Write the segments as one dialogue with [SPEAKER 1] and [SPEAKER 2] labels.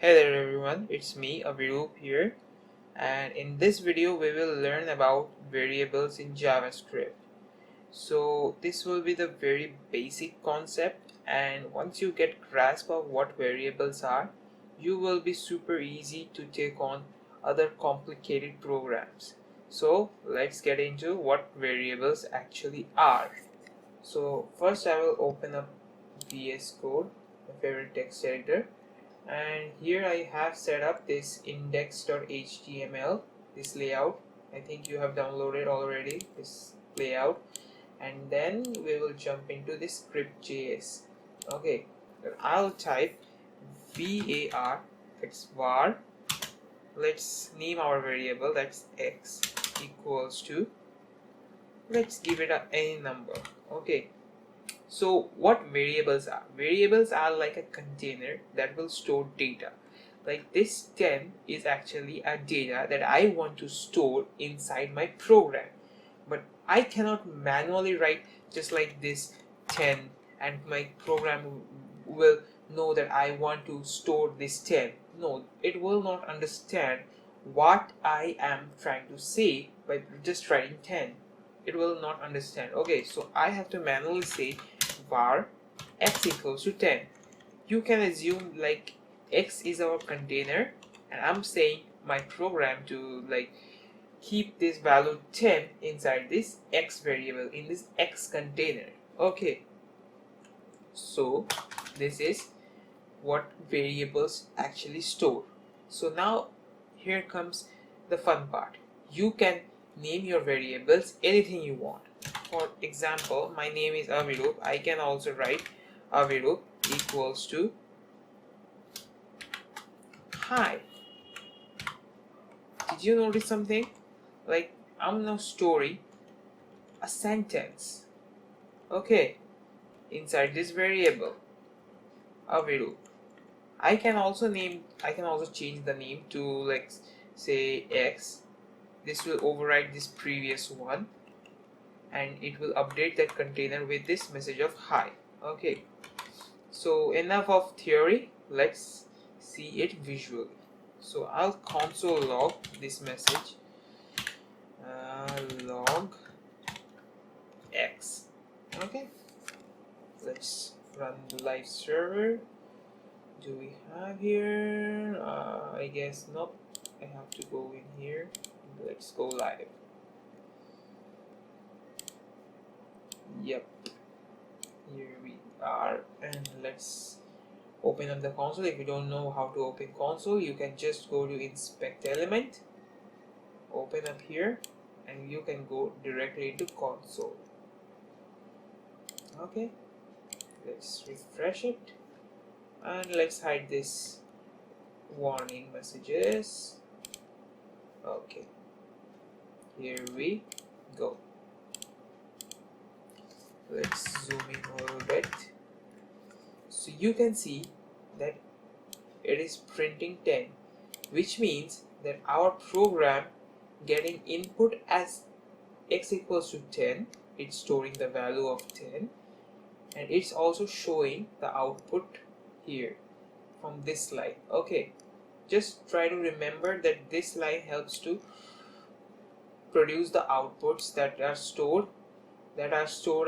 [SPEAKER 1] Hey there everyone, it's me Aviroop here, and in this video we will learn about variables in JavaScript. So this will be the very basic concept, and once you get grasp of what variables are, you will be super easy to take on other complicated programs. So let's get into what variables actually are. So first I will open up VS Code, my favorite text editor, and here I have set up this index.html, this layout. I think you have downloaded already this layout, and then we will jump into this script.js. Okay, I'll type var, that's var. Let's name our variable, that's x equals to, let's give it any number. Okay, so what variables are? Variables are like a container that will store data. Like this 10 is actually a data that I want to store inside my program. But I cannot manually write just like this 10 and my program will know that I want to store this 10. No, it will not understand what I am trying to say by just writing 10. It will not understand. Okay, so I have to manually say var x equals to 10. You can assume like x is our container and I'm saying my program to like keep this value 10 inside this x variable in this x container. Okay, so this is what variables actually store. So now here comes the fun part. You can name your variables anything you want. For example, my name is Aviroop. I can also write Aviroop equals to hi. Did you notice something? Like I'm now storing a sentence. Okay, inside this variable Aviroop. I can also change the name to like say x. This will override this previous one and it will update that container with this message of hi. Okay, so enough of theory, let's see it visually. So I'll console log this message, log x. Okay, let's run the live server. Do we have here? I guess not. I have to go in here. Let's go live. Yep, here we are, and let's open up the console. If you don't know how to open console, you can just go to inspect element, open up here, and you can go directly into console. Okay, let's refresh it and let's hide this warning messages. Okay, here we go. Let's zoom in a little bit. So you can see that it is printing 10, which means that our program getting input as x equals to 10, it's storing the value of 10, and it's also showing the output here from this line. Okay, just try to remember that this line helps to produce the outputs that are stored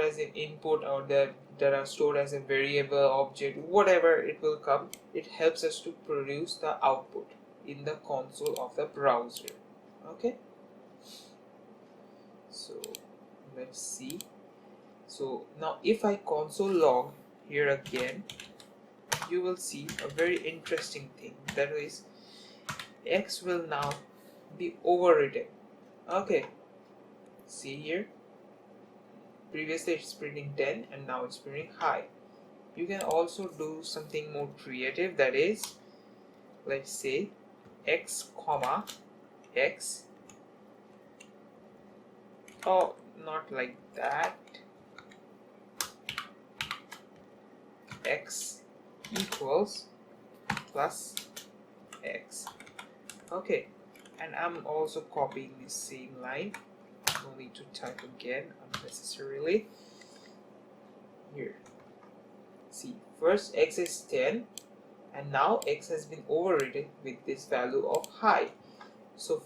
[SPEAKER 1] as an input, or that are stored as a variable, object, whatever it will come. It helps us to produce the output in the console of the browser. Okay, so let's see. So now if I console log here again, you will see a very interesting thing, that is x will now be overwritten. Okay, see here, previously it's printing 10 and now it's printing hi. You can also do something more creative, that is, let's say x comma x, oh, not like that, x equals plus x. Okay, and I'm also copying the same line, no need to type again unnecessarily. Here, see, first x is 10, and now x has been overridden with this value of high. So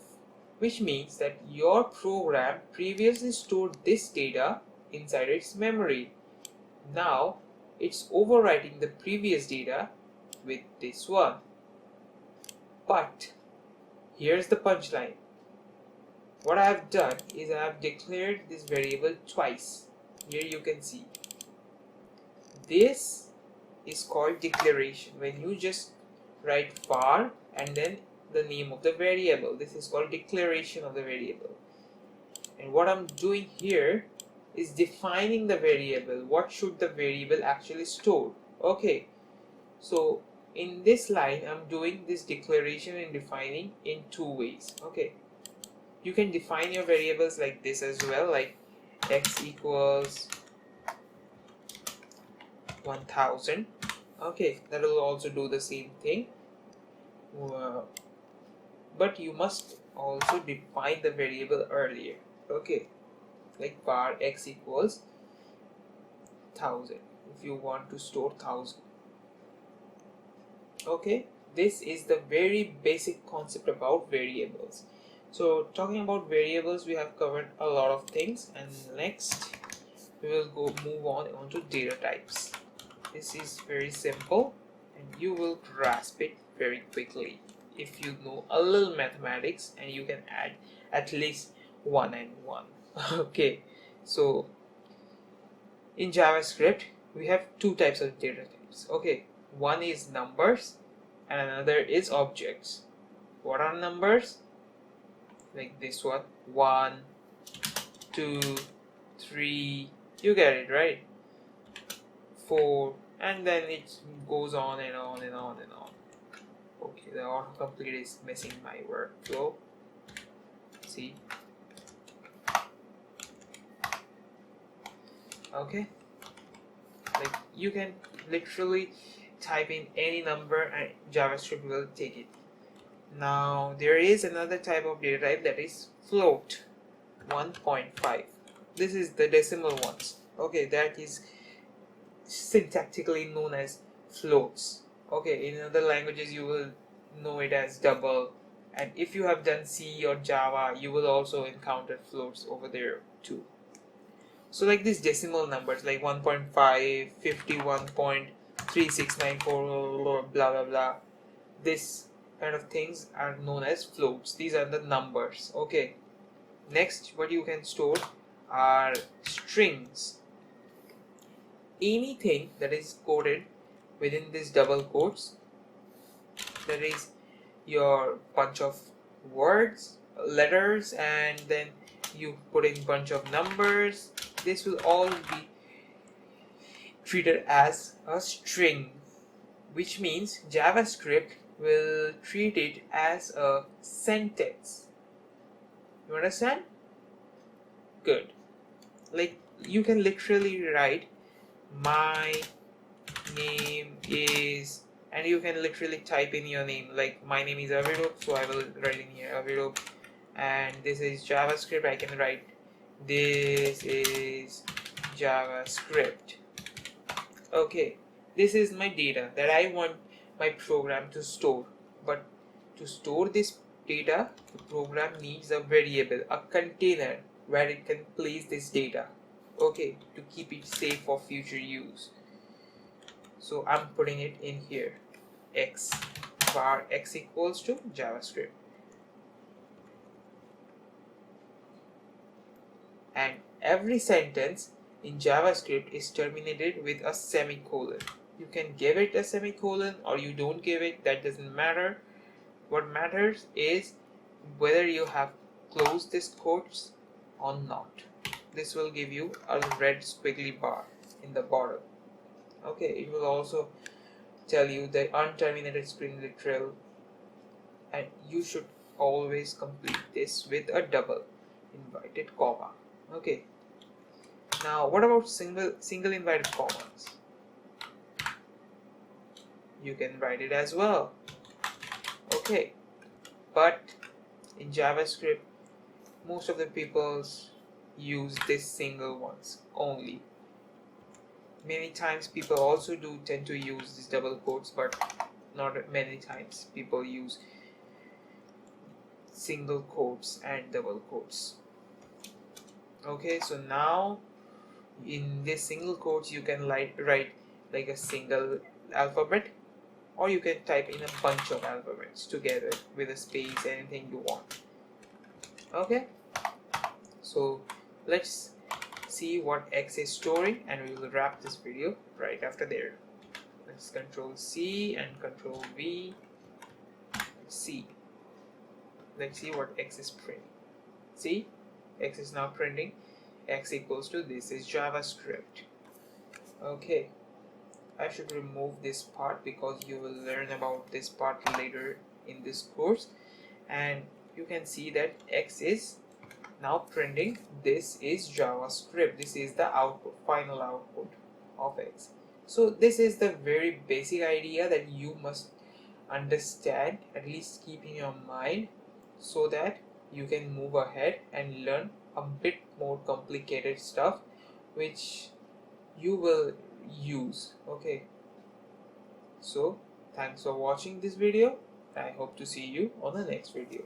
[SPEAKER 1] which means that your program previously stored this data inside its memory. Now it's overwriting the previous data with this one. But here's the punchline. What I have done is I have declared this variable twice. Here you can see. This is called declaration. When you just write var and then the name of the variable, this is called declaration of the variable. And what I'm doing here is defining the variable. What should the variable actually store? Okay, so in this line I'm doing this declaration and defining in two ways. Okay, you can define your variables like this as well, like x equals 1000. Okay, that will also do the same thing, but you must also define the variable earlier. Okay, like var x equals 1000 if you want to store 1000. Okay, this is the very basic concept about variables. So talking about variables, we have covered a lot of things, and next we will move on to data types. This is very simple and you will grasp it very quickly if you know a little mathematics and you can add at least 1 and 1. Okay, so in JavaScript we have two types of data types. Okay, one is numbers and another is objects. What are numbers? Like this one, 1, 2, 3, you get it, right? 4, and then it goes on and on and on and on. Okay, the autocomplete is messing my workflow. See? Okay, like you can literally type in any number and JavaScript will take it. Now there is another type of data type, that is float 1.5. This is the decimal ones. Okay, that is syntactically known as floats. Okay, in other languages you will know it as double, and if you have done C or Java you will also encounter floats over there too. So like these decimal numbers like 1.5, 51.3694, blah blah blah, this kind of things are known as floats. These are the numbers. Okay, next what you can store are strings. Anything that is coded within these double quotes, that is your bunch of words, letters, and then you put in bunch of numbers, this will all be treated as a string, which means JavaScript will treat it as a sentence. You understand? Good. Like you can literally write my name is, and you can literally type in your name, like my name is Avirup, so I will write in here Avirup, and this is JavaScript. I can write this is JavaScript. Okay, this is my data that I want my program to store, but to store this data the program needs a variable, a container where it can place this data, okay, to keep it safe for future use. So I'm putting it in here, x, var x equals to JavaScript, and every sentence in JavaScript is terminated with a semicolon. You can give it a semicolon or you don't give it, that doesn't matter. What matters is whether you have closed this quotes or not. This will give you a red squiggly bar in the bottom. Okay, it will also tell you the unterminated string literal, and you should always complete this with a double inverted comma. Okay, now what about single inverted commas? You can write it as well. Okay, but in JavaScript most of the people use this single ones only. Many times people also do tend to use these double quotes, but not many times people use single quotes and double quotes. Okay, so now in this single quotes you can write like a single alphabet, or you can type in a bunch of alphabets together with a space, anything you want. Okay, so let's see what X is storing, and we will wrap this video right after there. Let's Control C and Control V. C. Let's see what X is printing. See, X is now printing X equals to this is JavaScript. Okay, I should remove this part because you will learn about this part later in this course, and you can see that X is now printing this is JavaScript. This is the output, final output of X. So this is the very basic idea that you must understand, at least keep in your mind, so that you can move ahead and learn a bit more complicated stuff which you will use. Okay, so thanks for watching this video. I hope to see you on the next video.